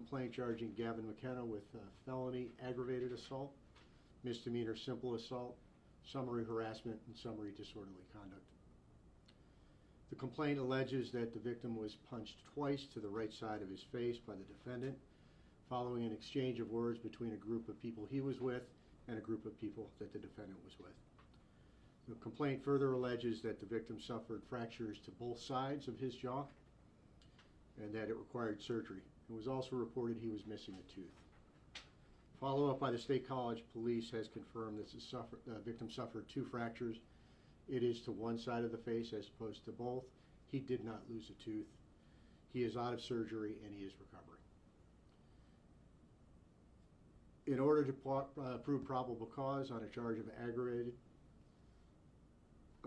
complaint charging Gavin McKenna with felony aggravated assault, misdemeanor simple assault, summary harassment, and summary disorderly conduct. The complaint alleges that the victim was punched twice to the right side of his face by the defendant following an exchange of words between a group of people he was with and a group of people that the defendant was with. The complaint further alleges that the victim suffered fractures to both sides of his jaw and that it required surgery. It was also reported he was missing a tooth. Follow-up by the State College Police has confirmed that the victim suffered 2 fractures. It is to one side of the face as opposed to both. He did not lose a tooth. He is out of surgery and he is recovering. In order to prove probable cause on a charge of aggravated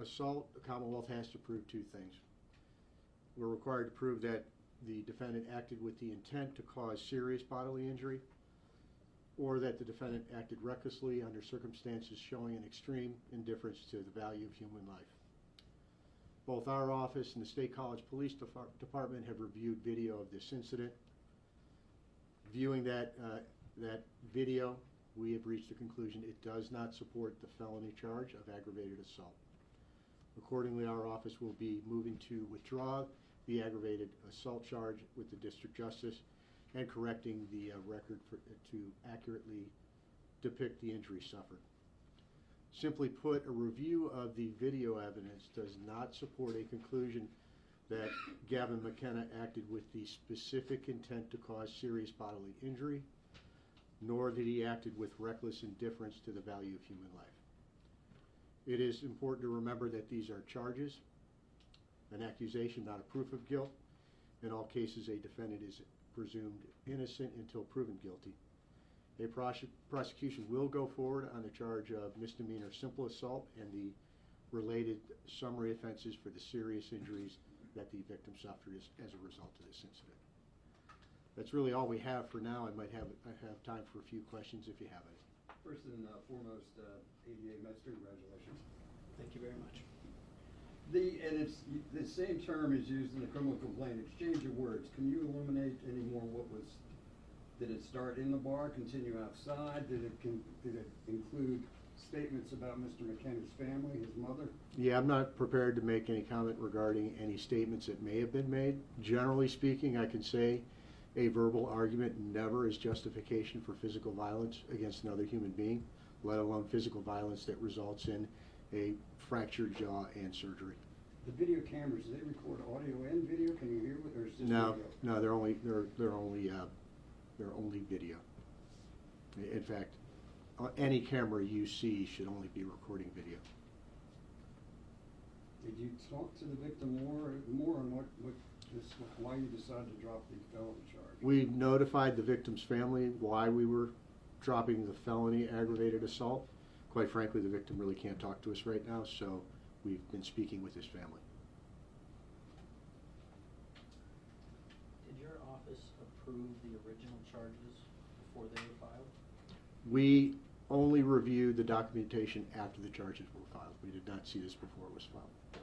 assault, the Commonwealth has to prove 2 things. We're required to prove that the defendant acted with the intent to cause serious bodily injury, or that the defendant acted recklessly under circumstances showing an extreme indifference to the value of human life. Both our office and the State College Police Department have reviewed video of this incident. Viewing that video, we have reached the conclusion it does not support the felony charge of aggravated assault. Accordingly, our office will be moving to withdraw the aggravated assault charge with the District Justice and correcting the record to accurately depict the injury suffered. Simply put, a review of the video evidence does not support a conclusion that Gavin McKenna acted with the specific intent to cause serious bodily injury, nor that he acted with reckless indifference to the value of human life. It is important to remember that these are charges, an accusation, not a proof of guilt. In all cases, a defendant is presumed innocent until proven guilty. A prosecution will go forward on the charge of misdemeanor simple assault and the related summary offenses for the serious injuries that the victim suffered as a result of this incident. That's really all we have for now. I have time for a few questions if you have any. First and foremost, ADA Master, congratulations. Thank you very much. And it's the same term is used in the criminal complaint, exchange of words. Can you illuminate any more did it start in the bar, continue outside? Did it include statements about Mr. McKenna's family, his mother? Yeah, I'm not prepared to make any comment regarding any statements that may have been made. Generally speaking, I can say a verbal argument never is justification for physical violence against another human being, let alone physical violence that results in a fractured jaw and surgery. The video cameras, do they record audio and video? Can you hear it, or is this no, video? No, they're only video. In fact, any camera you see should only be recording video. Did you talk to the victim more on why you decided to drop the felony charge? We notified the victim's family why we were dropping the felony aggravated assault. Quite frankly, the victim really can't talk to us right now, so we've been speaking with his family. Did your office approve the original charges before they were filed? We only reviewed the documentation after the charges were filed. We did not see this before it was filed. The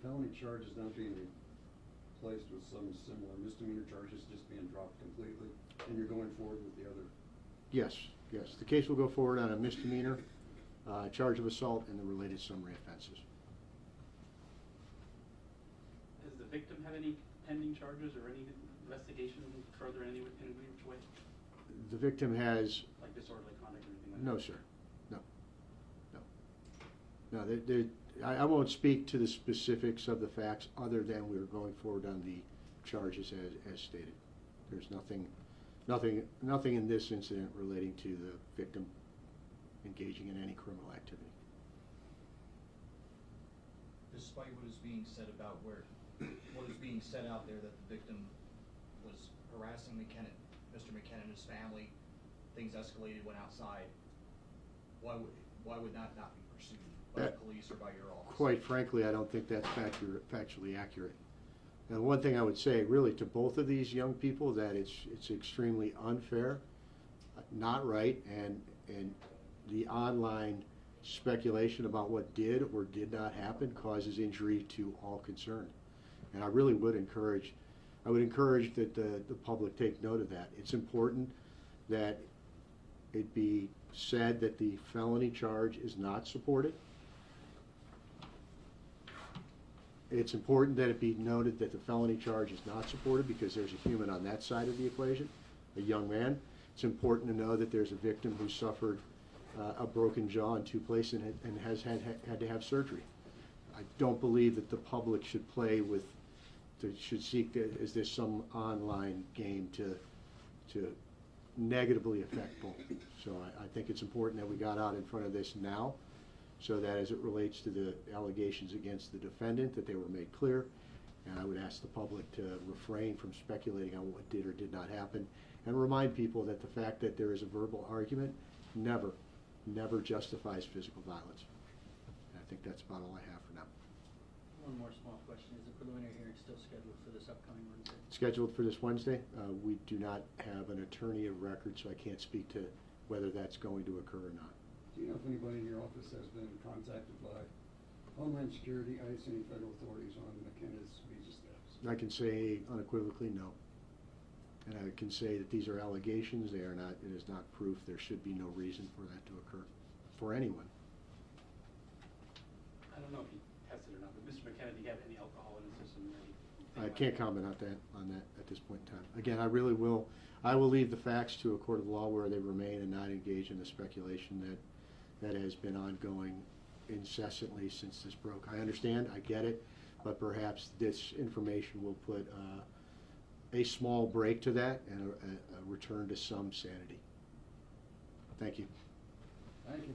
felony charge is not being replaced with some similar misdemeanor charges just being dropped completely, and you're going forward with the other? Yes, yes. The case will go forward on a misdemeanor, charge of assault, and the related summary offenses. Has the victim had any pending charges or any investigation further in any which way? The victim has... Like disorderly conduct or anything like No, that? sir. No. I won't speak to the specifics of the facts other than we're going forward on the charges as stated. There's nothing in this incident relating to the victim engaging in any criminal activity. Despite what is being said about what is being said out there that the victim was harassing Mr. McKenna and his family, things escalated, went outside, why would that not be pursued by the police or by your office? Quite frankly, I don't think that's factually accurate. And one thing I would say, really, to both of these young people, that it's extremely unfair, not right, and the online speculation about what did or did not happen causes injury to all concerned. And I really would encourage I would encourage that the public take note of that. It's important that it be said that the felony charge is not supported. It's important that it be noted that the felony charge is not supported because there's a human on that side of the equation, a young man. It's important to know that there's a victim who suffered a broken jaw in 2 places and has had to have surgery. I don't believe that the public should play with, should seek, is there some online game to negatively affect both. So I think it's important that we got out in front of this now, so that as it relates to the allegations against the defendant, that they were made clear. And I would ask the public to refrain from speculating on what did or did not happen, and remind people that the fact that there is a verbal argument never justifies physical violence. And I think that's about all I have for now. One more small question. Is the preliminary hearing still scheduled for this upcoming Wednesday? Scheduled for this Wednesday. We do not have an attorney of record, so I can't speak to whether that's going to occur or not. Do you know if anybody in your office has been contacted by Homeland Security, ICE, any federal authorities on McKenna's visa status? I can say unequivocally no. And I can say that these are allegations. They are not, it is not proof. There should be no reason for that to occur for anyone. I don't know if he tested or not, but Mr. McKenna, do you have any alcohol in his system or anything? I can't comment on that at this point in time. Again, I will leave the facts to a court of law where they remain and not engage in the speculation that has been ongoing incessantly since this broke. I understand, I get it, but perhaps this information will put a small break to that and a return to some sanity. Thank you. Thank you.